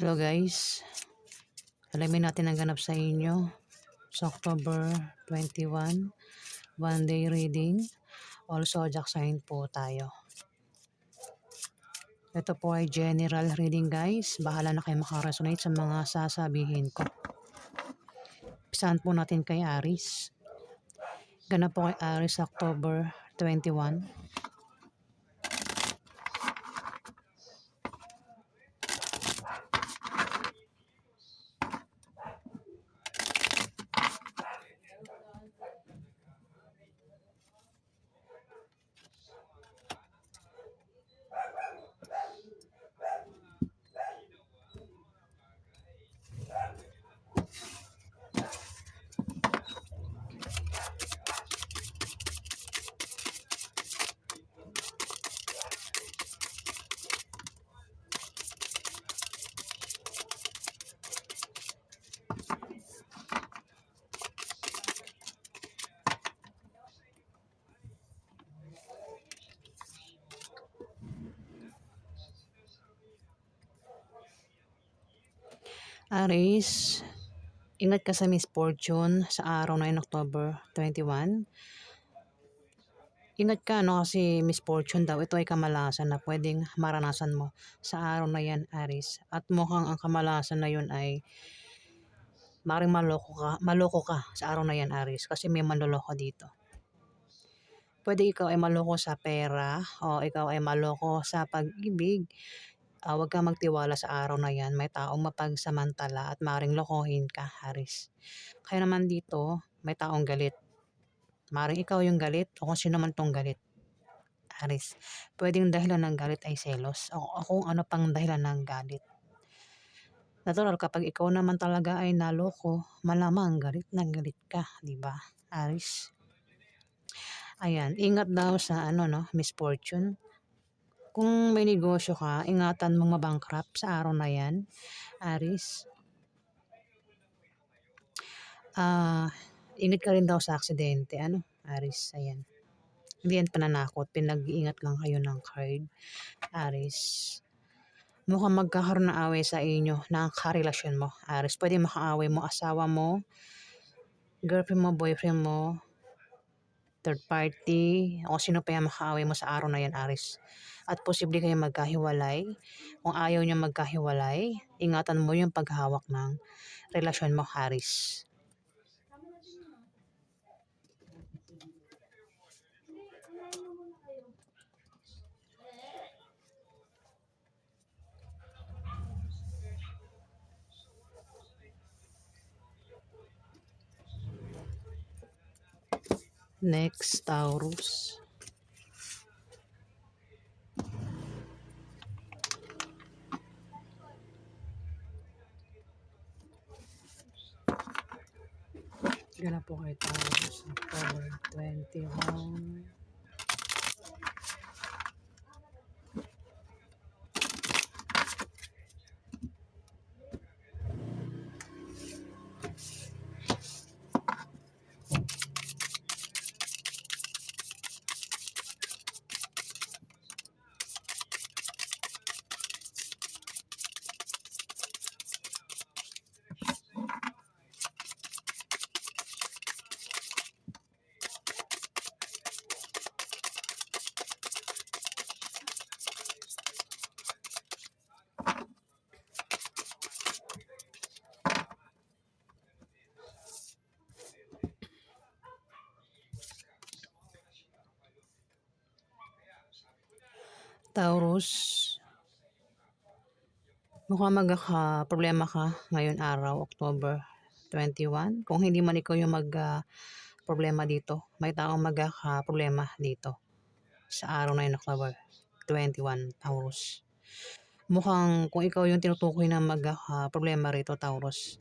Hello guys, alamin natin ang ganap sa inyo sa October 21, one day reading. All zodiac sign po tayo. Ito po ay general reading guys. Bahala na kayo makaresonate sa mga sasabihin ko. Pisahan po natin kay Aries. Ganap po kay Aries October 21. Aries, ingat ka sa misfortune sa araw na yun, October 21. Ingat ka kasi misfortune daw, ito ay kamalasan na pwedeng maranasan mo sa araw na yan, Aries. At mukhang ang kamalasan na yun ay maring maloko ka sa araw na yan, Aries, kasi may manloloko dito. Pwede ikaw ay maloko sa pera o ikaw ay maloko sa pag-ibig. Huwag kang magtiwala sa araw na yan. May taong mapagsamantala at maring lokohin ka, Aries. Kaya naman dito, may taong galit. Maring ikaw yung galit o kung sino man tong galit, Aries. Pwedeng dahilan ng galit ay selos o kung ano pang dahilan ng galit. Natural kapag ikaw naman talaga ay naloko, malamang galit na galit ka, di ba, Aries? Ayan, ingat daw sa misfortune. Kung may negosyo ka, ingatan mong mabankrupt sa araw na yan, Aries. Ingat ka rin daw sa aksidente, Aries, ayan. Hindi yan pananakot, pinag-iingat lang kayo ng card, Aries. Mukhang magkakaroon ng away sa inyo ng karelasyon mo, Aries. Pwede makaaway mo asawa mo, girlfriend mo, boyfriend mo, third party, o sino pa yan makaaway mo sa araw na yan, Aries. At posible kayo magkahiwalay. Kung ayaw niyo magkahiwalay, ingatan mo yung paghawak ng relasyon mo, Aries. Next, Taurus. Ganap po kay Taurus, October 21. Taurus, mukhang magkaka-problema ka ngayon araw, October 21. Kung hindi man ikaw yung problema dito, may taong magkaka-problema dito sa araw na yun, October 21, Taurus. Mukhang kung ikaw yung tinutukoy na magkaka-problema rito, Taurus,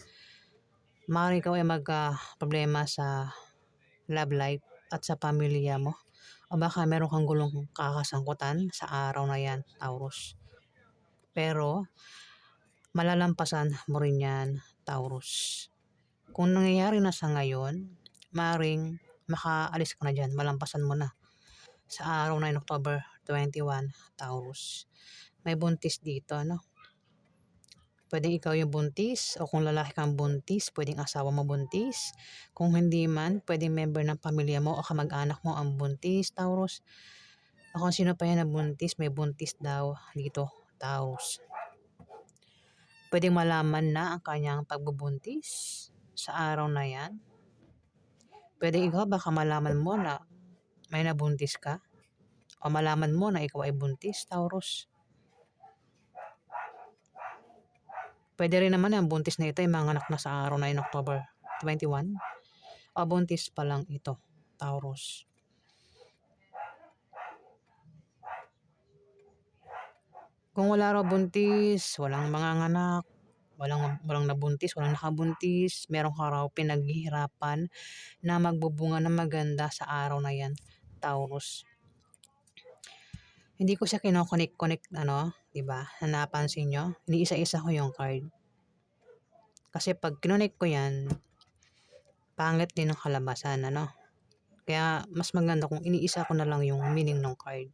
maaaring ikaw ay magka-problema sa love life at sa pamilya mo. O baka meron kang gulong kakasangkutan sa araw na yan, Taurus. Pero malalampasan mo rin yan, Taurus. Kung nangyayari na sa ngayon, maring makaalis ka na dyan, malampasan mo na. Sa araw na yun, October 21, Taurus. May buntis dito, Pwedeng ikaw yung buntis o kung lalaki kang buntis, pwedeng asawa mo buntis. Kung hindi man, pwedeng member ng pamilya mo o kamag-anak mo ang buntis, Taurus. O kung sino pa yan na buntis, may buntis daw dito, Taurus. Pwedeng malaman na ang kanyang pagbubuntis sa araw na yan. Pwedeng ikaw baka malaman mo na may nabuntis ka o malaman mo na ikaw ay buntis, Taurus. Pwede rin naman ang buntis na ito ay manganak na sa araw na yun, October 21. O buntis pa lang ito, Taurus. Kung wala raw buntis, walang manganganak, walang nabuntis, walang nakabuntis, meron ka raw pinaghihirapan na magbubunga ng maganda sa araw na yan, Taurus. Hindi ko siya kino-connect, 'di ba? Na napansin nyo, iniisa-isa ko yung card. Kasi pag kinonek ko yan, pangit din ang kalabasan, Kaya mas maganda kung iniisa ko na lang yung meaning ng card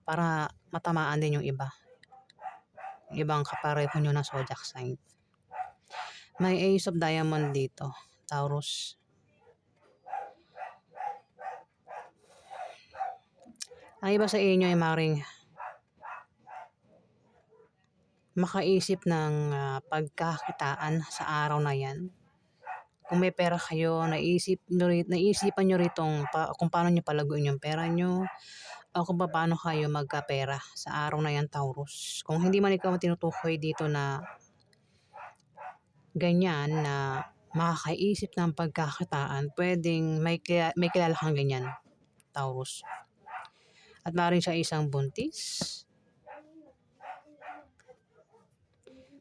para matamaan din yung iba. Yung ibang kapareho nyo na zodiac sign. May Ace of Diamond dito, Taurus. Ang iba sa inyo ay maring makaisip ng pagkakitaan sa araw na yan. Kung may pera kayo, naisipan nyo ritong kung paano nyo palaguin yung pera nyo o kung paano kayo magkapera sa araw na yan, Taurus. Kung hindi man ikaw tinutukoy dito na ganyan na makakaisip ng pagkakitaan, pwedeng may kilala kang ganyan, Taurus. At maaaring siya isang buntis.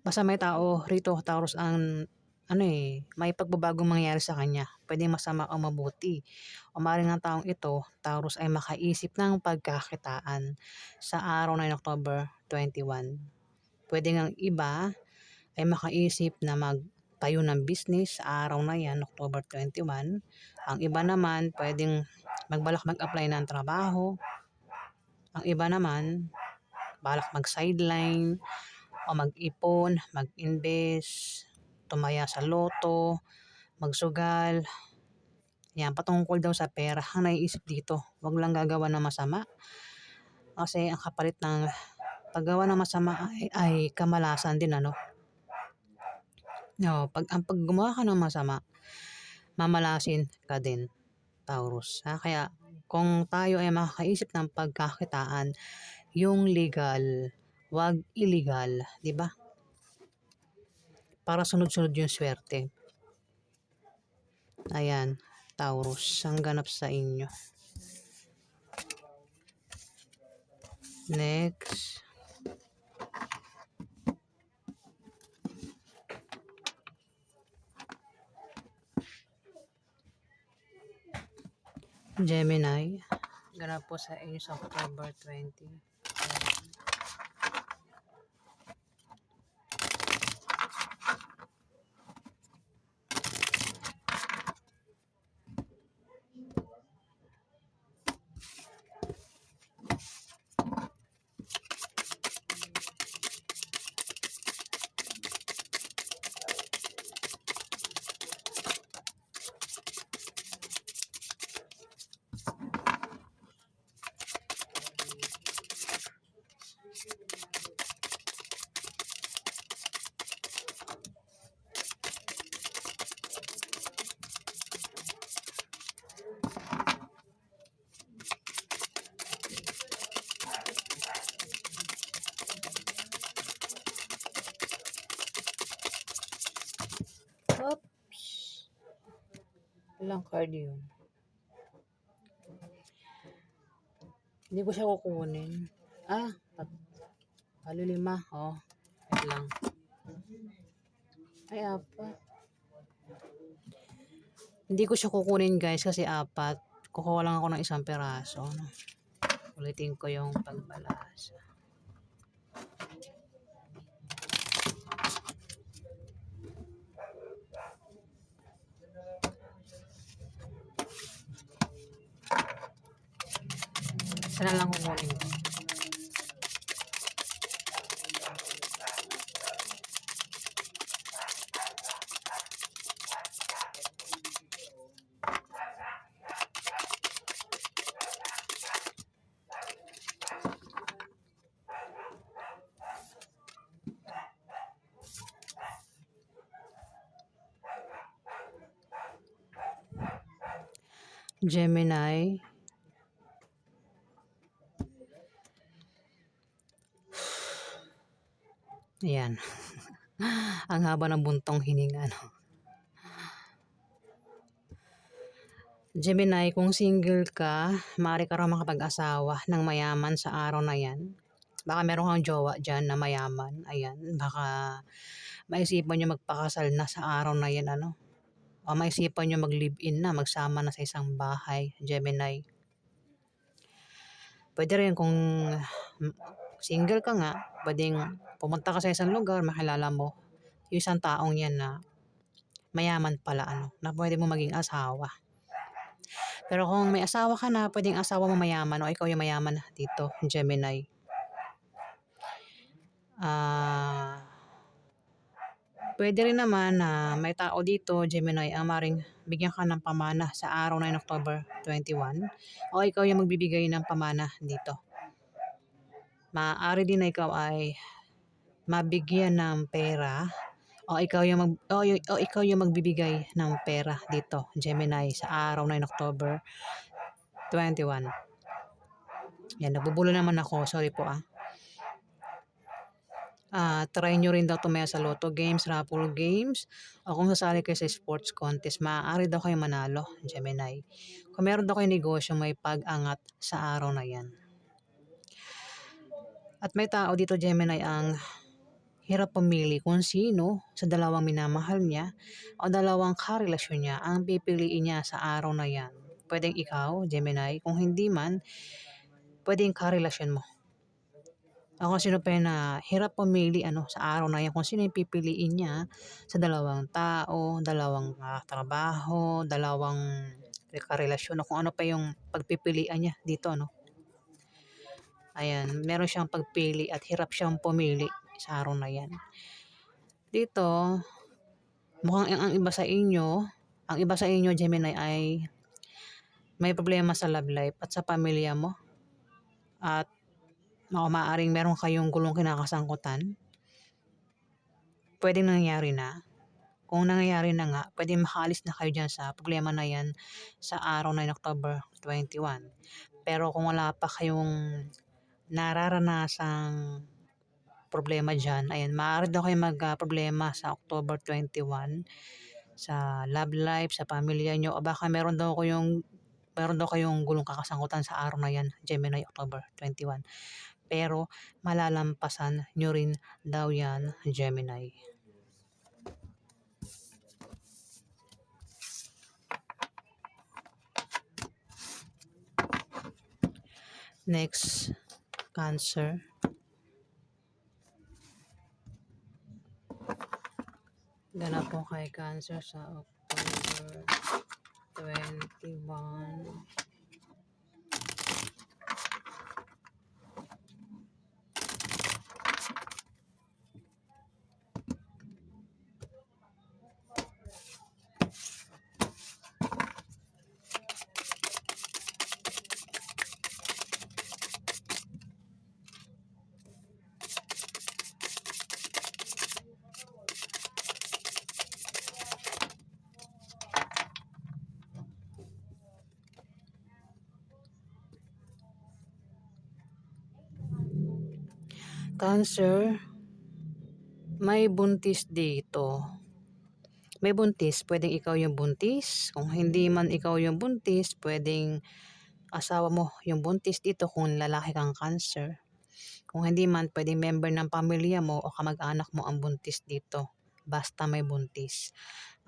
Basta may tao rito, Taurus, ang may pagbabagong mangyayari sa kanya. Pwedeng masama o mabuti. O maaaring ang taong ito, Taurus, ay makaisip ng pagkakitaan sa araw na October 21. Pwedeng ang iba ay makaisip na magtayo ng business sa araw na yan, October 21. Ang iba naman, pwedeng magbalak mag-apply ng trabaho. Ang iba naman, balak mag-sideline o mag-ipon, mag-invest, tumaya sa loto, magsugal. Yan, patungkol daw sa pera ang naiisip dito. Huwag lang gagawa ng masama. Kasi ang kapalit ng paggawa ng masama ay kamalasan din, pag gumawa ka ng masama, mamalasin ka din, Taurus. Kaya kung tayo ay makakaisip ng pagkakitaan, yung legal, wag illegal, 'di ba? Para sunod-sunod yung swerte. Ayan, Taurus, ang ganap sa inyo. Next. Gemini, ganap po sa inyo sa October 20. Oops. Ilang card yun? Hindi ko siya kukunin. Lima. Wait lang. Ay, apat. Hindi ko siya kukunin, guys, kasi apat. Kukuha lang ako ng isang peraso. Ulitin ko yung pagbalasa. Isa na lang kukunin ko. Gemini. Ayan. Ang haba ng buntong hininga, no? Gemini, kung single ka, maaari ka raw makapag-asawa ng mayaman sa araw na yan. Baka meron kang jowa dyan na mayaman. Ayan, baka maisipan nyo magpakasal na sa araw na yan, ano? O maisipan nyo mag-live-in na, magsama na sa isang bahay, Gemini. Pwede rin kung single ka nga, pwedeng pumunta ka sa isang lugar, makilala mo yung isang taong yan na mayaman pala, ano, na pwede mo maging asawa. Pero kung may asawa ka na, pwedeng asawa mo mayaman o ikaw yung mayaman dito, Gemini. Pwede rin naman na may tao dito, Gemini, ang maring bigyan ka ng pamana sa araw na October 21 o ikaw yung magbibigay ng pamana dito. Maaari din na ikaw ay mabigyan ng pera o ikaw yung magbibigay ng pera dito, Gemini, sa araw na October 21. Yan, nabubulo naman ako. Sorry po try nyo rin daw tumaya sa lotto games, raffle games, o kung sasali kayo sa sports contest, maaari daw kayo manalo, Gemini. Kung meron daw kayo negosyo, may pag-angat sa araw na yan. At may tao dito, Gemini, ang hirap pumili kung sino sa dalawang minamahal niya o dalawang karelasyon niya ang pipiliin niya sa araw na yan. Pwedeng ikaw, Gemini, kung hindi man, pwedeng karelasyon mo. O kung sino pa yun na hirap pumili sa araw na yan, kung sino yung pipiliin niya sa dalawang tao, dalawang trabaho, dalawang karelasyon, o kung ano pa yung pagpipilian niya dito, Ayan, meron siyang pagpili at hirap siyang pumili sa araw na yan. Dito, mukhang ang iba sa inyo, Gemini, ay may problema sa love life at sa pamilya mo. At maaaring meron kayong gulong kinakasangkutan. Pwedeng nangyayari na. Kung nangyayari na nga, pwedeng makaalis na kayo dyan sa problema na yan sa araw na October 21. Pero kung wala pa kayong nararanasang problema dyan, ayan, maaari daw kayo problema sa October 21 sa love life, sa pamilya nyo, o baka meron daw kayong gulong kakasangkutan sa araw na yan, Gemini, October 21. Pero malalampasan nyo rin daw yan, Gemini. Next, Cancer. Ganap po kay Cancer sa October 21. Cancer, may buntis dito. May buntis, pwedeng ikaw yung buntis. Kung hindi man ikaw yung buntis, pwedeng asawa mo yung buntis dito kung lalaki kang Cancer. Kung hindi man, pwedeng member ng pamilya mo o kamag-anak mo ang buntis dito. Basta may buntis.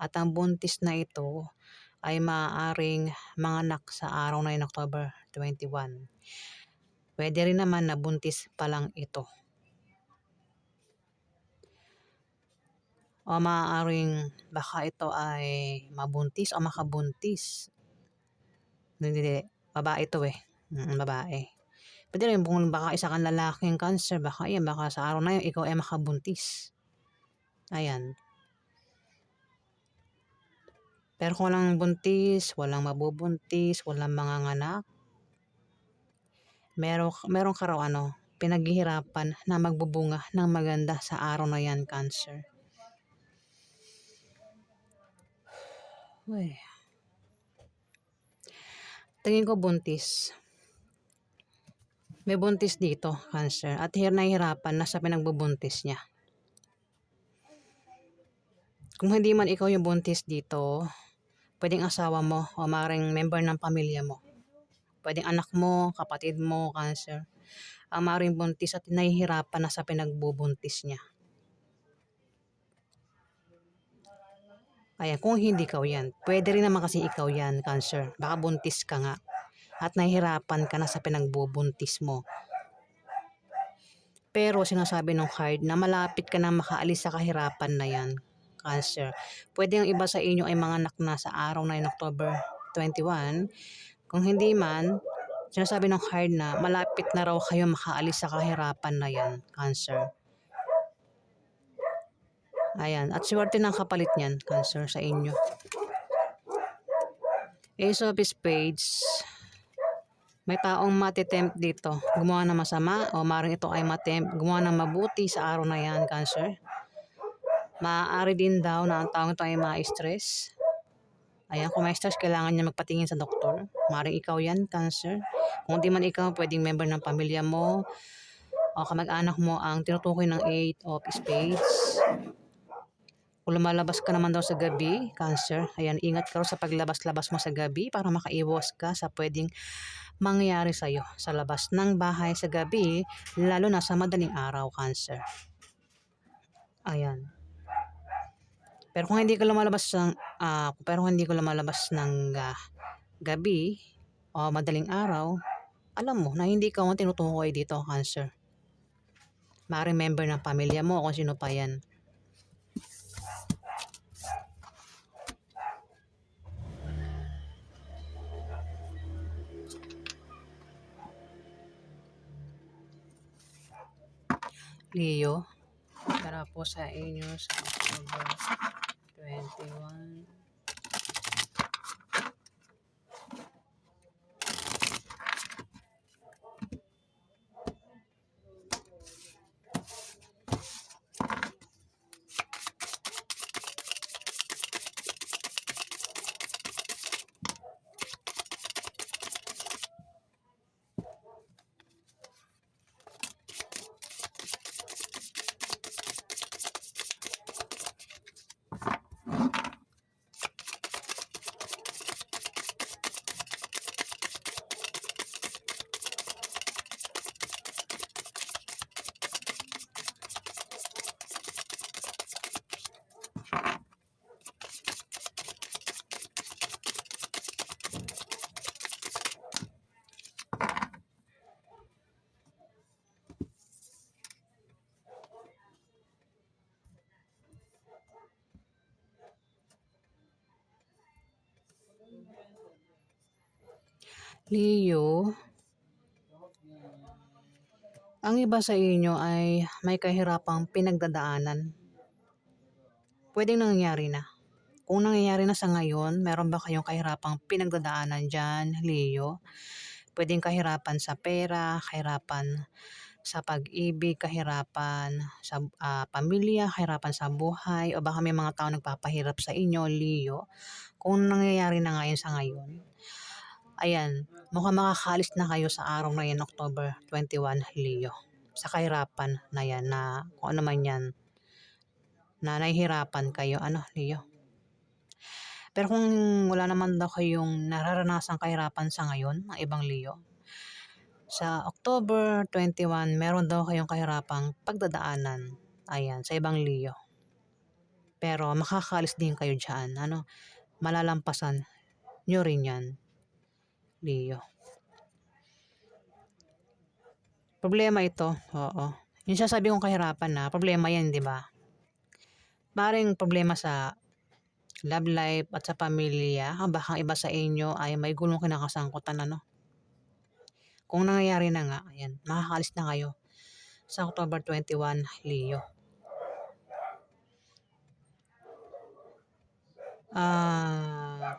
At ang buntis na ito ay maaaring manganak sa araw na October 21. Pwede rin naman na buntis pa lang ito. O maaaring baka ito ay mabuntis o makabuntis. Hindi, babae ito babae. Pwede rin kung baka isa kang lalaking Cancer, baka sa araw na yun, ikaw ay makabuntis. Ayan. Pero kung walang buntis, walang mabubuntis, walang manganganak, meron ka raw pinaghihirapan na magbubunga ng maganda sa araw na yan, Cancer. Uy. Tingin ko buntis. May buntis dito, Cancer. At nahihirapan na sa pinagbubuntis niya. Kung hindi man ikaw yung buntis dito, pwedeng asawa mo o maring member ng pamilya mo. Pwedeng anak mo, kapatid mo, Cancer. Ang maring buntis at nahihirapan na sa pinagbubuntis niya. Ayan, kung hindi ikaw yan, pwede rin naman kasi ikaw yan, Cancer. Baka buntis ka nga at nahihirapan ka na sa pinagbubuntis mo. Pero sinasabi ng card na malapit ka na makaalis sa kahirapan na yan, Cancer. Pwede ang iba sa inyo ay mga anak na sa araw na yun, October 21. Kung hindi man, sinasabi ng card na malapit na raw kayo makaalis sa kahirapan na yan, Cancer. Ayan, at swerte ng kapalit niyan, Cancer, sa inyo. Ace of Spades. May taong matitempt dito. Gumawa ng masama o maring ito ay matempt. Gumawa ng mabuti sa araw na yan, Cancer. Maaari din daw na ang taong ito ay ma-stress. Ayan, kung ma-stress, kailangan niya magpatingin sa doktor. Maring ikaw yan, Cancer. Kung di man ikaw, pwedeng member ng pamilya mo o kamag-anak mo ang tinutukoy ng 8 of Spades. Kung lumalabas ka naman daw sa gabi, Cancer, ayan, ingat ka sa paglabas-labas mo sa gabi para makaiwas ka sa pwedeng mangyayari sa'yo sa labas ng bahay sa gabi, lalo na sa madaling araw, Cancer. Ayan. Pero kung hindi ka lumalabas ng gabi o madaling araw, alam mo na hindi ka mo tinutukoy dito, Cancer. Maaaring member ng pamilya mo kung sino pa yan. Leo, tara po sa inyo sa October 21. Leo, ang iba sa inyo ay may kahirapang pinagdadaanan. Pwedeng nangyayari na. Kung nangyayari na sa ngayon, meron ba kayong kahirapang pinagdadaanan dyan, Leo? Pwedeng kahirapan sa pera, kahirapan sa pag-ibig, kahirapan sa pamilya, kahirapan sa buhay, o baka may mga tao nagpapahirap sa inyo, Leo. Kung nangyayari na ngayon sa ngayon, ayan, mukhang makakaalis na kayo sa araw na yan, October 21, Leo. Sa kahirapan na yan, na kung ano man yan, na nahihirapan kayo, Leo. Pero kung wala naman daw kayong nararanasang kahirapan sa ngayon, ang ibang Leo, sa October 21, meron daw kayong kahirapang pagdadaanan, ayan, sa ibang Leo. Pero makakaalis din kayo dyan, malalampasan nyo rin yan, Leo. Problema ito, oo. Yung sasabi kong kahirapan na, problema yan, di ba? Maring problema sa love life at sa pamilya, baka iba sa inyo ay may gulong kinakasangkutan, Kung nangyayari na nga, ayan, makakaalis na kayo sa October 21, Leo.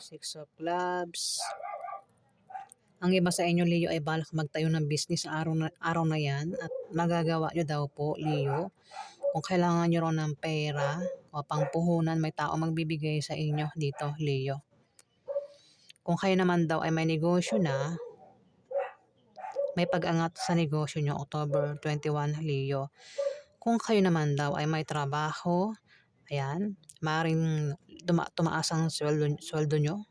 Six of Clubs. Ang iba sa inyo, Leo, ay balak magtayo ng business sa araw na yan at magagawa nyo daw po, Leo. Kung kailangan nyo raw ng pera o pangpuhunan, may tao magbibigay sa inyo dito, Leo. Kung kayo naman daw ay may negosyo na, may pag-angat sa negosyo nyo, October 21, Leo. Kung kayo naman daw ay may trabaho, ayan, maaaring tumaas ang sweldo nyo.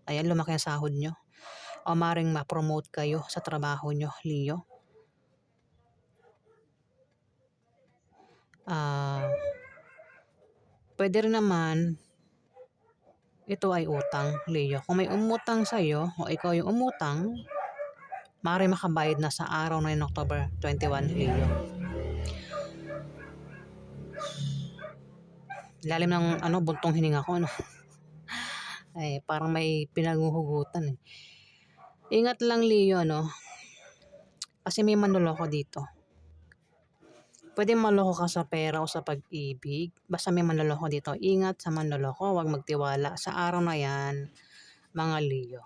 Ayan, lumaki ang sahod nyo. O maaaring ma-promote kayo sa trabaho nyo, Leo. Pwede rin naman, ito ay utang, Leo. Kung may umutang sa'yo o ikaw yung umutang, maaaring makabayad na sa araw na yun, October 21, Leo. Lalim ng buntong hininga ko, ano? Ay, parang may pinaghuhugutan eh. Ingat lang, Leo, no? Kasi may manloloko dito. Pwedeng maloko ka sa pera o sa pag-ibig. Basta may manloloko dito. Ingat sa manloloko. Huwag magtiwala sa araw na yan, mga Leo.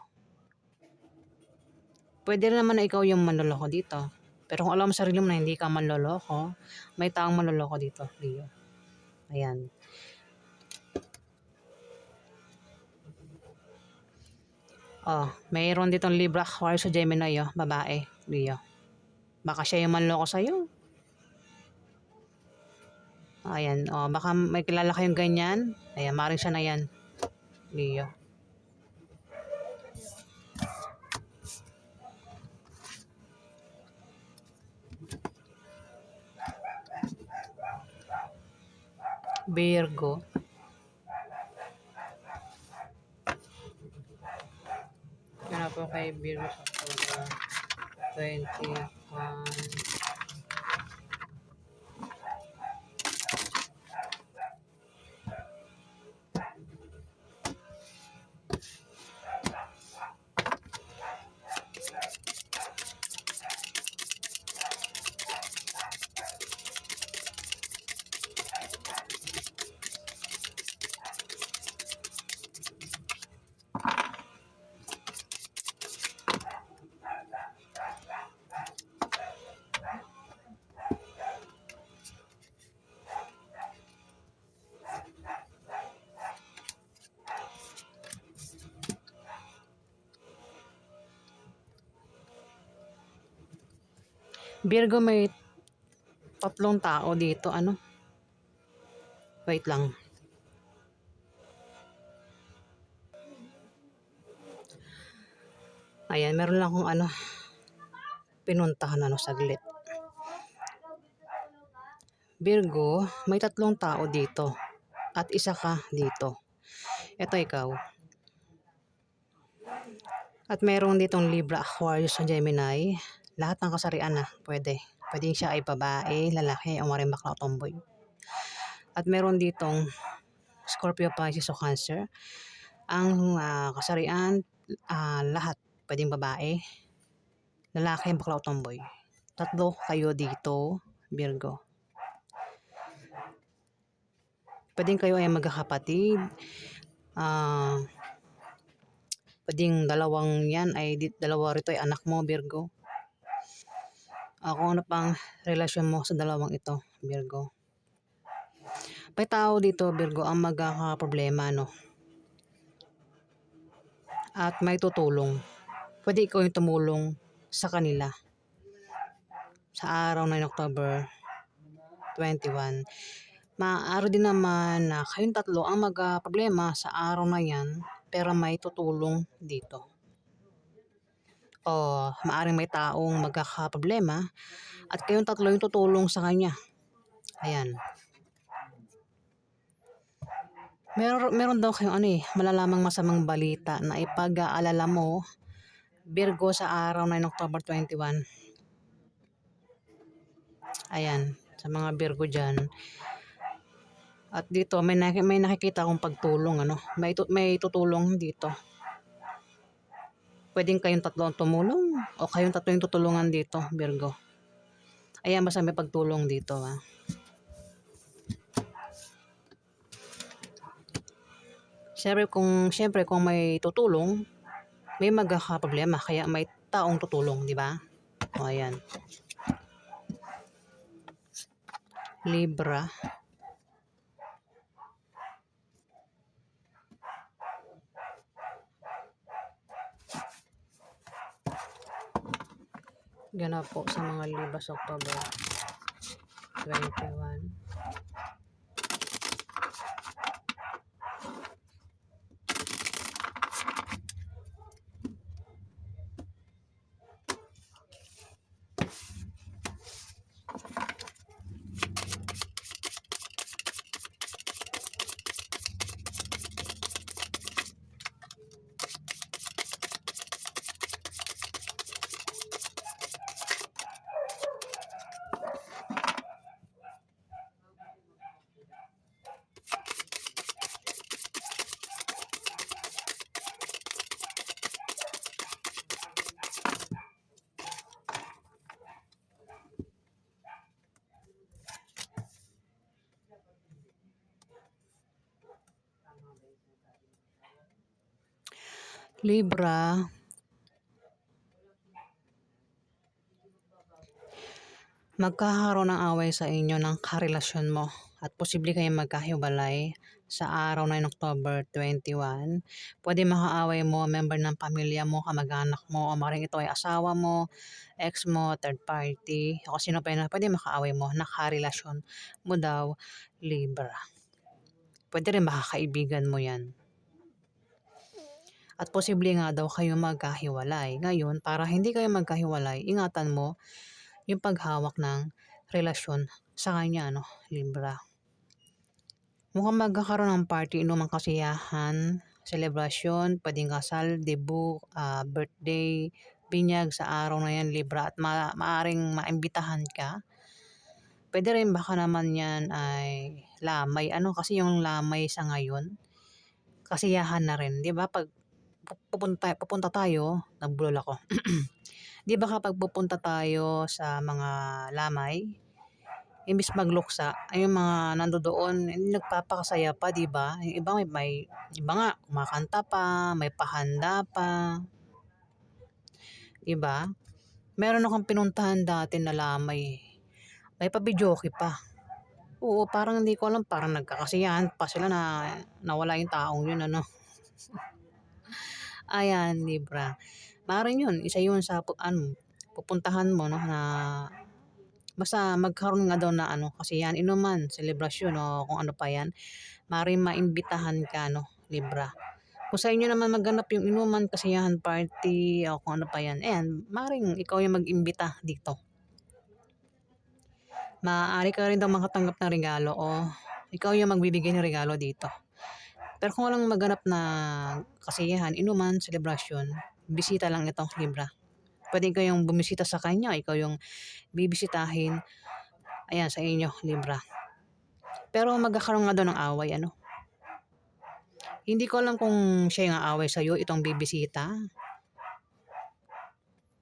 Pwede rin naman na ikaw yung manloloko dito. Pero kung alam mo sarili mo na hindi ka manloloko, may taong manloloko dito, Leo. Ayan. Mayroon ditong Libra, Aquarius sa Gemini, babae, Leo. Baka siya yung manloko sa'yo. Ayan, baka may kilala kayong ganyan. Ayan, maaaring siya na yan, Leo. Virgo. Yan po kay Virgo sa October 21. Virgo, may tatlong tao dito, wait lang. Ayan, meron lang akong pinuntahan saglit. Virgo, may tatlong tao dito at isa ka dito. Ito ikaw. At meron ditong Libra, Aquarius, Gemini. Lahat ng kasarian pwede. Pwedeng siya ay babae, lalaki, o maring bakla o tomboy. At meron ditong Scorpio, Pisces o Cancer. Ang kasarian, lahat. Pwedeng babae, lalaki, bakla o tomboy. Tatlo kayo dito, Virgo. Pwedeng kayo ay magkakapatid. Pwedeng dalawang yan ay dalawa rito ay anak mo, Virgo. Kung ano pang relasyon mo sa dalawang ito, Virgo. May tao dito, Virgo, ang magkakaproblema, at may tutulong. Pwede ikaw yung tumulong sa kanila sa araw na October 21. Maaari din naman na kayong tatlo ang magkaproblema sa araw na yan, pero may tutulong dito. O maaring may taong magkakaproblema at kayong tatlo yung tutulong sa kanya. Ayan. Meron daw kayong malalamang masamang balita na ipag-aalala mo, Virgo, sa araw na October 21. Ayan, sa mga Virgo dyan. At dito, may nakikita akong pagtulong, may tutulong dito. Pwedeng kayong tatlo ang tumulong o kayong tatlo yung tutulungan dito, Virgo. Ayan, basta may pagtulong dito, Siyempre kung may tutulong, may magkakaproblema, kaya may taong tutulong, di ba? O ayan. Libra. Ganap po sa mga Libra sa October 21. Libra, magkakaroon ng away sa inyo ng karelasyon mo at posible kayong magkahiwalay sa araw na yun, October 21. Pwede makaaway mo, member ng pamilya mo, kamag-anak mo, o maring ito ay asawa mo, ex mo, third party, o sino pa yun na pwede makaaway mo, nakarelasyon mo daw, Libra. Pwede rin makakaibigan mo yan. At posible nga daw kayo magkahiwalay. Ngayon, para hindi kayo magkahiwalay, ingatan mo yung paghawak ng relasyon sa kanya, Libra. Mukhang magkakaroon ng party, inuman, kasiyahan, selebrasyon, pwedeng kasal, debut, birthday, binyag sa araw na yan, Libra, at maaring maimbitahan ka. Pwede rin baka naman yan ay lamay, kasi yung lamay sa ngayon, kasiyahan na rin, di ba? Pag pupunta tayo, nagbulol ako. Di ba kapag pupunta tayo sa mga lamay, imbis magluksa, ay yung mga nandoon, nagpapakasaya pa, di ba? Yung iba iba nga, kumakanta pa, may pahanda pa, di ba? Meron akong pinuntahan dati na lamay, may pa-videoke pa. Oo, parang hindi ko alam, parang nagkakasiyahan pa sila na nawala yung taong yun, Ayan, Libra. Maaaring yun, isa yun sa pupuntahan mo, na basta magkaroon nga daw na kasiyahan, inuman, selebrasyon, o kung ano pa yan. Maaaring maimbitahan ka, Libra. Kung sa inyo naman maganap yung inuman, kasiyahan, party, o kung ano pa yan, ayan, maaaring ikaw yung mag-imbita dito. Maaari ka rin daw makatanggap ng regalo, o ikaw yung magbibigay ng regalo dito. Pero kung walang maganap na kasiyahan, inuman, selebrasyon, bisita lang ito, Libra. Pwede kayong bumisita sa kanya, ikaw yung bibisitahin, ayan, sa inyo, Libra. Pero magkakaroon nga daw ng away, Hindi ko alam kung siya yung aaway sa'yo, itong bibisita,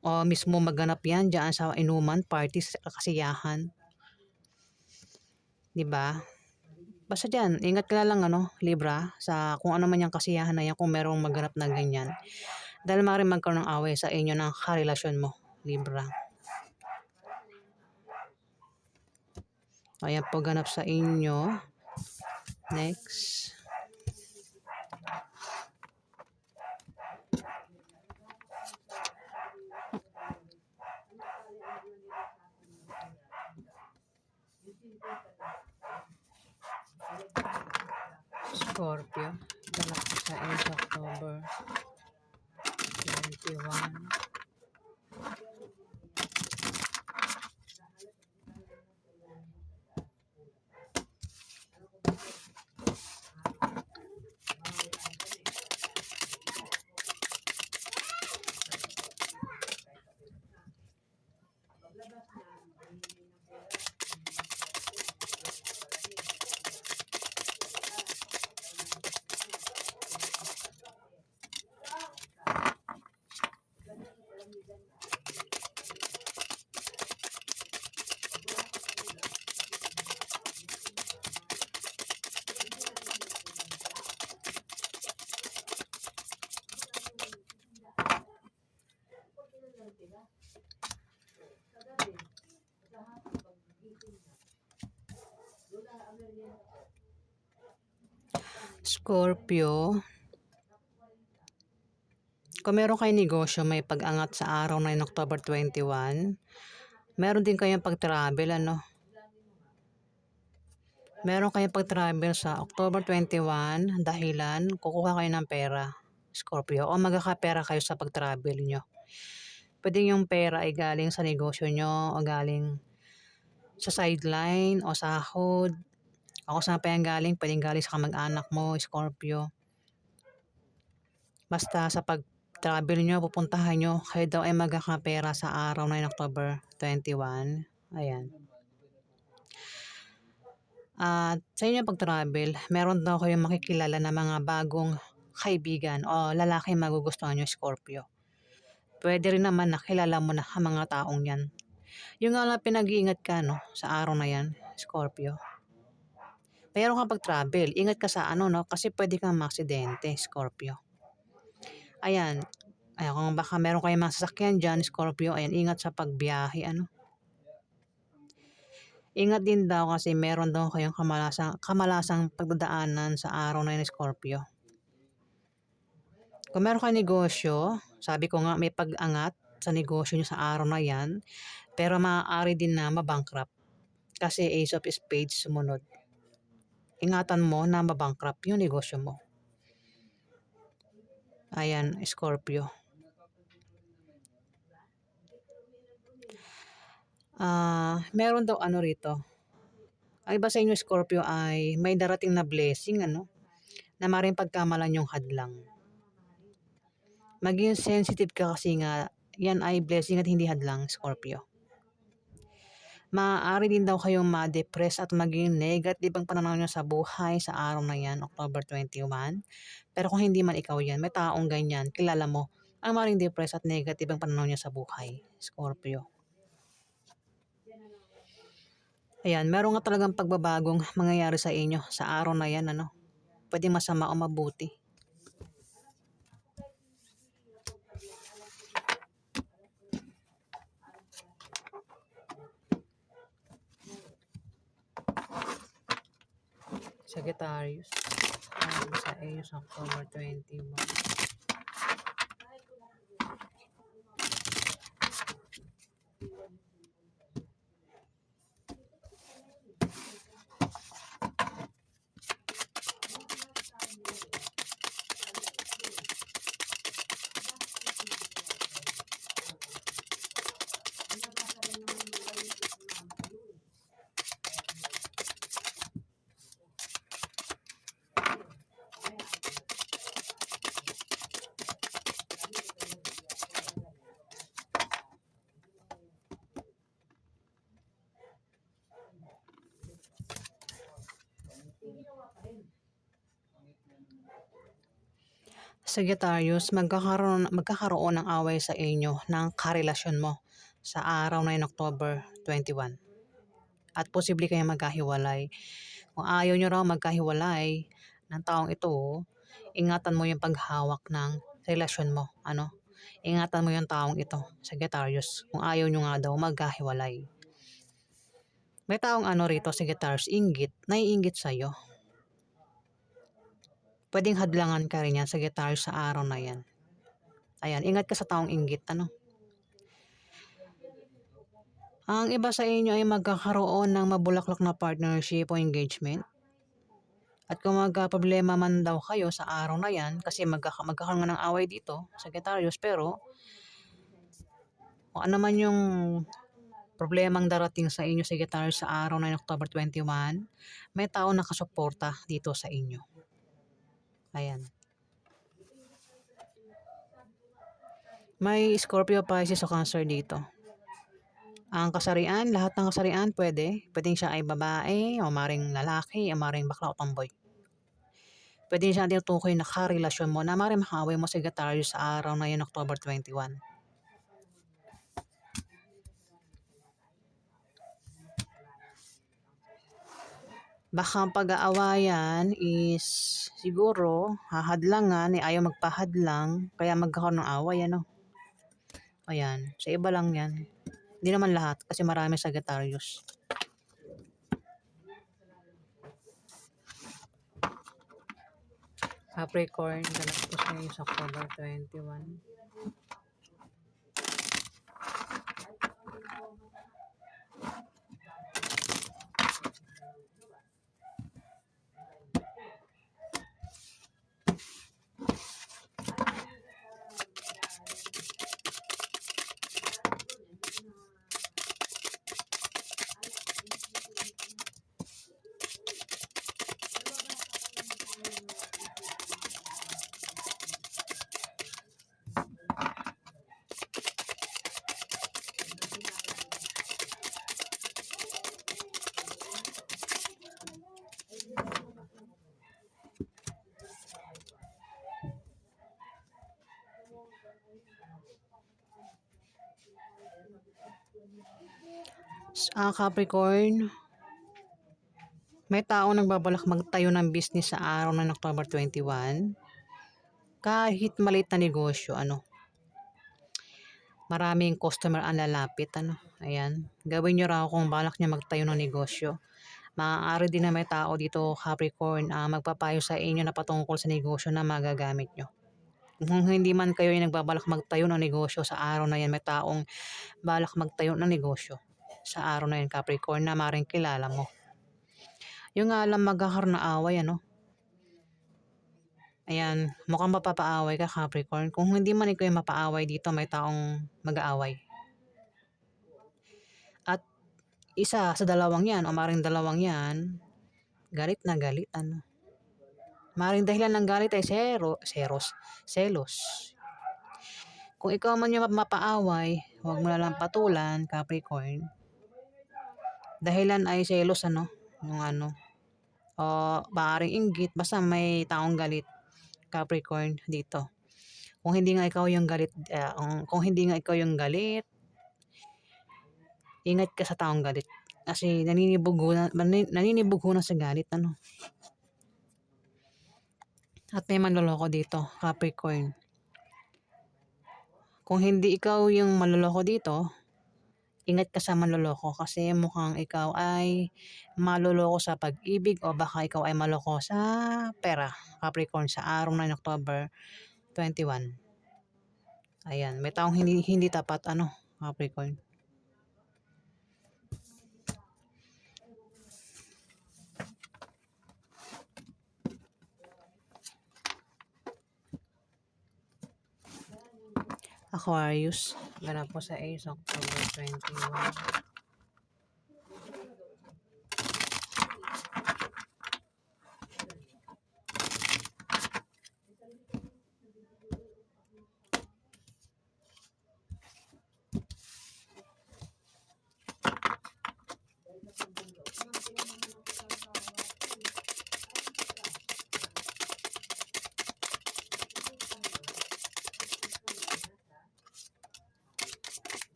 o mismo maganap yan dyan sa inuman, party, kasiyahan. Diba? Basta dyan, ingat ka na lang, Libra, sa kung ano man yung kasiyahan na yan, kung merong maganap na ganyan. Dahil maaaring magkaroon ng away sa inyo ng karelasyon mo, Libra. Ayan po ganap sa inyo. Next. Scorpio. Ganap po sa inyo sa October 21. Scorpio, Kung meron kayong negosyo may pag-angat sa araw na yun, October 21, meron din kayong pag-travel ano. Meron kayong pag-travel sa October 21 dahilan kukuha kayo ng pera, Scorpio, o magkakapera kayo sa pag-travel nyo. Pwede yung pera ay galing sa negosyo nyo o galing sa sideline o sahod. O kung saan pa yan galing, pwedeng galing sa kamag-anak mo, Scorpio. Basta sa pag-travel nyo, pupuntahan nyo, kayo daw ay magkakapera sa araw na yun, October 21. Ayan. At sa inyo pag-travel, meron daw kayong makikilala na mga bagong kaibigan o lalaki magugustuhan nyo, Scorpio. Pwede rin naman nakilala mo na ang mga taong yan. Yung nga lang pinag-iingat ka no, sa araw na yan, Scorpio. Pero kapag travel, ingat ka sa ano no, kasi pwede kang maaksidente, Scorpio. Ayan, kung baka meron kayong mga sasakyan dyan, Scorpio, ayan, ingat sa pagbiyahe, ano. Ingat din daw kasi meron daw kayong kamalasang pagdadaanan sa araw na yun, Scorpio. Kung meron kayong negosyo, sabi ko nga may pag-angat sa negosyo nyo sa araw na yan, pero maaari din na mabankrupt. Kasi Ace of Spades sumunod. Ingatan mo na mabankrupt yung negosyo mo. Ayan, Scorpio. Meron daw ano rito. Ang iba sa inyo, Scorpio, ay may darating na blessing, ano, na maring pagkamalan yung hadlang. Maging sensitive ka kasi nga, yan ay blessing at hindi hadlang, Scorpio. Maaari din daw kayong ma-depress at maging negative ang pananaw nyo sa buhay sa araw na yan, October 21. Pero kung hindi man ikaw yan, may taong ganyan, kilala mo, ang maring depress at negative ang pananaw niya sa buhay, Scorpio. Ayan, meron nga talagang pagbabagong mangyayari sa inyo sa araw na yan, ano. Pwede masama o mabuti. Sagittarius. Sa iyo sa October 21. Sagittarius, magkakaroon ng away sa inyo ng karelasyon mo sa araw na yun, October 21. At posible kayong magkahiwalay. Kung ayaw nyo raw magkahiwalay ng taong ito, ingatan mo yung paghawak ng relasyon mo. Ano? Ingatan mo yung taong ito, Sagittarius, kung ayaw nyo nga daw magkahiwalay. May taong ano rito, Sagittarius, naiinggit sa'yo. Pwedeng hadlangan ka rin yan, Sagittarius, sa araw na yan. Ayan, ingat ka sa taong inggit, ano. Ang iba sa inyo ay magkakaroon ng mabulaklak na partnership o engagement. At kung magka-problema man daw kayo sa araw na yan, kasi magkakaroon ng away dito, Sagittarius, pero kung ano man yung problemang darating sa inyo, Sagittarius, sa araw na yun, October 21, may tao nakasuporta dito sa inyo. Ayan. May Scorpio, Pisces o Cancer dito. Ang kasarian, lahat ng kasarian pwede. Pwedeng siya ay babae, o maring lalaki, o maring bakla o tomboy. Pwede siya tinutukoy na karelasyon mo na maring makaaway mo, Sagittarius, sa araw na yun, October 21. Baka ang pag-aawayan is siguro hahadlangan, ayaw magpahadlang, kaya magkakaroon ng away, ano. Ayan, sa iba lang yan. Hindi naman lahat kasi marami Sagittarius. Capricorn, ganap po sa inyo sa October 21. Capricorn, may tao nagbabalak magtayo ng business sa araw ng October 21. Kahit maliit na negosyo, maraming customer ang lalapit, ayan. Gawin nyo raw kung balak nyo magtayo ng negosyo. Maaari din na may tao dito, Capricorn, magpapayo sa inyo na patungkol sa negosyo na magagamit nyo. Kung hindi man kayo ay nagbabalak magtayo ng negosyo sa araw na yan, may taong balak magtayo ng negosyo sa araw na yan, Capricorn, na maring kilala mo. Yung nga lang magkakaroon ng away, Ayan, mukhang mapapaaway ka, Capricorn. Kung hindi man ikaw yung mapaaway dito, may taong mag-aaway. At isa sa dalawang yan, o maring dalawang yan, galit na galit, Maring dahilan ng galit ay selos. Kung ikaw man yung mapaaway, huwag mo na lang patulan, Capricorn. Dahilan ay selos, Yung o maaaring inggit, basta may taong galit, Capricorn, dito. Kung hindi nga ikaw yung galit, ingat ka sa taong galit. Kasi naninibog na sa galit, At may manloloko dito, Capricorn. Kung hindi ikaw yung manloloko dito, ingat ka sa manloloko kasi mukhang ikaw ay maloloko sa pag-ibig o baka ikaw ay maloko sa pera, Capricorn, sa araw ng October 21. Ayan, may taong hindi tapat, Capricorn. Aquarius, ganap po sa Ace, October 21.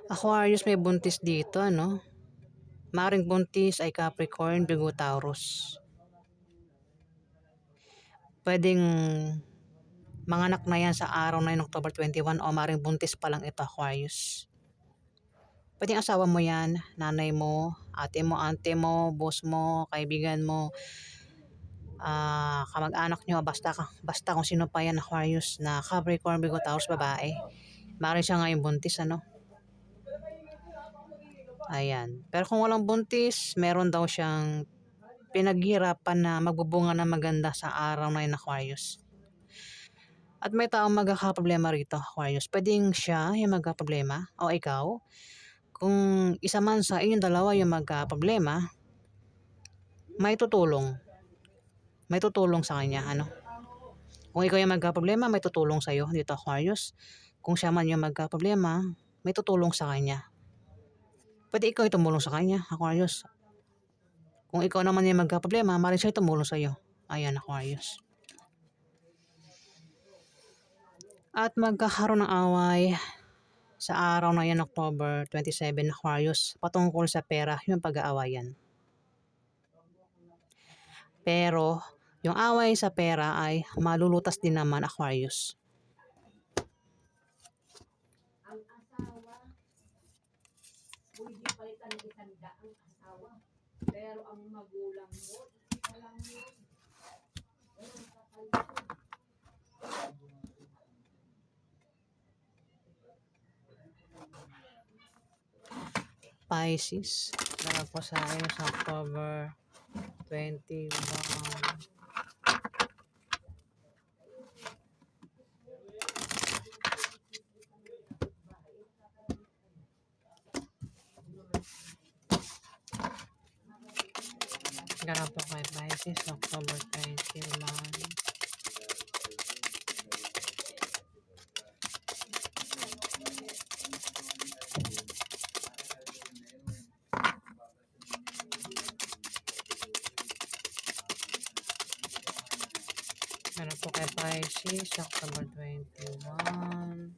Aquarius, may buntis dito, Maring buntis ay Capricorn, Virgo, Taurus. Pwedeng manganak na yan sa araw na yun, October 21, o maring buntis pa lang ito, Aquarius. Pwedeng asawa mo yan, nanay mo, ate mo, auntie mo, boss mo, kaibigan mo, kamag-anak nyo, basta kung sino pa yan, Aquarius, na Capricorn, Virgo, Taurus, babae. Maring siya ngayon buntis, Ayan. Pero kung walang buntis, meron daw siyang pinaghirapan na magbubunga na maganda sa araw na yun, Aquarius. At may taong magkakaproblema rito, Aquarius. Pwedeng siya yung magkaproblema o ikaw. Kung isa man sa inyong dalawa yung magkaproblema, may tutulong. May tutulong sa kanya, Kung ikaw yung magkaproblema, may tutulong sa'yo dito, Aquarius. Kung siya man yung magkaproblema, may tutulong sa kanya. Pwede ikaw tumulong sa kanya, Aquarius. Kung ikaw naman yung magkaproblema, maaaring siya tumulong sa'yo. Ayan, Aquarius. At magkakaroon ng away sa araw na yan, October 27, Aquarius, patungkol sa pera, yung pag-aawayan. Pero, yung away sa pera ay malulutas din naman, Aquarius. Pisces, para po sa inyo sa October 21. Ganap po kay Pisces, October 21. Ganap po kay Pisces, October 21.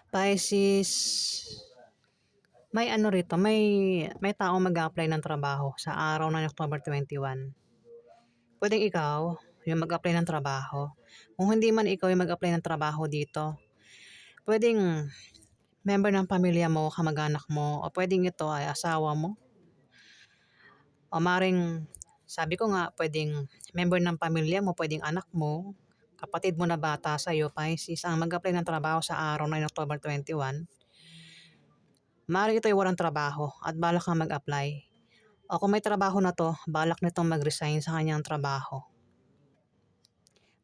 Pisces, may ano rito, may taong mag-apply ng trabaho sa araw ng October 21. Pwedeng ikaw yung mag-apply ng trabaho. Kung hindi man ikaw yung mag-apply ng trabaho dito, pwedeng member ng pamilya mo, kamag-anak mo, o pwedeng ito ay asawa mo. O maring, sabi ko nga, pwedeng member ng pamilya mo, pwedeng anak mo, kapatid mo na bata sa'yo, Pisces, ang mag-apply ng trabaho sa araw ng October 21. Maaaring ito ay walang trabaho at balak kang mag-apply. O kung may trabaho na to, balak nitong mag-resign sa kanyang trabaho.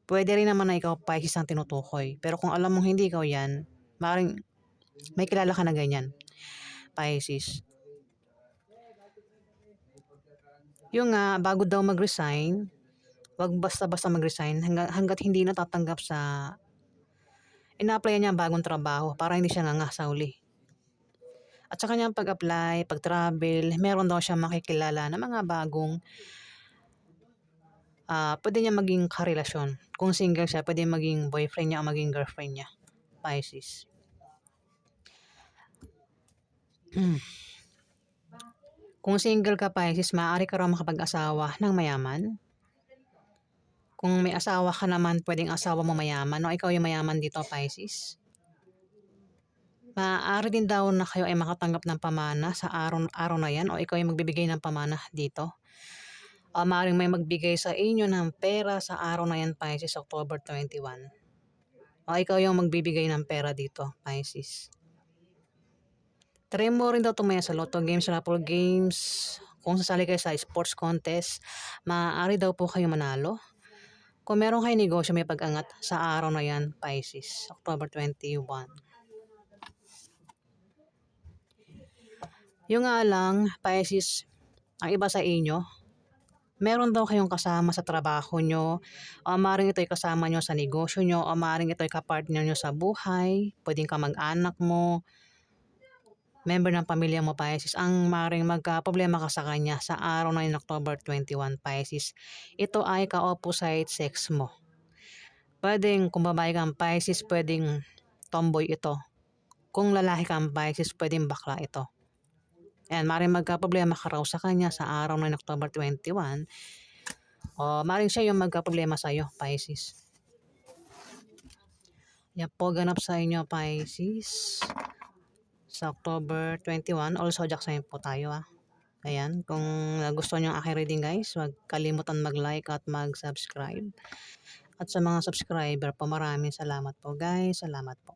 Pwede rin naman na ikaw, Pisces, ang tinutukoy. Pero kung alam mong hindi ikaw yan, maaaring may kilala ka na ganyan, Pisces. Yung nga, bago daw mag-resign, wag basta-basta mag-resign hanggat hindi natatanggap sa ina-applyan niya ang bagong trabaho para hindi siya nganga sa uli. At sa kanyang pag-apply, pag-travel, meron daw siya makikilala na mga bagong pwede niya maging karelasyon. Kung single siya, pwede maging boyfriend niya o maging girlfriend niya. Pisces. Kung single ka, Pisces, maaari ka raw makapag-asawa ng mayaman. Kung may asawa ka naman, pwedeng asawa mo mayaman o ikaw yung mayaman dito, Pisces. Maaari din daw na kayo ay makatanggap ng pamana sa araw na yan o ikaw yung magbibigay ng pamana dito. O maaaring may magbigay sa inyo ng pera sa araw na yan, Pisces, October 21. O ikaw yung magbibigay ng pera dito, Pisces. Try mo rin daw tumaya sa Lotto games, Raffle games. Kung sasali kayo sa sports contest, maaari daw po kayo manalo. Kung meron kayo negosyo, may pag-angat sa araw na yan, Pisces, October 21. Yung nga lang, Pisces, ang iba sa inyo, meron daw kayong kasama sa trabaho nyo, o maaaring ito'y kasama nyo sa negosyo nyo, o maaaring ito'y kapartner nyo sa buhay, pwedeng kamag-anak mo, member ng pamilya mo, Pisces, ang maaaring magka-problema ka sa kanya sa araw na yun, October 21, Pisces. Ito ay ka-opposite sex mo. Pwedeng kung babae kang Pisces, pwedeng tomboy ito. Kung lalaki kang Pisces, pwedeng bakla ito. Ayan, maaaring magka-problema ka raw sa kanya sa araw ng October 21. O maaaring siya yung magka-problema sa'yo, Pisces. Yan po ganap sa inyo, Pisces. Sa October 21, all zodiac sign po tayo . Ayan, kung gusto nyo ang aking reading, guys, huwag kalimutan mag-like at mag-subscribe. At sa mga subscriber po, maraming salamat po, guys. Salamat po.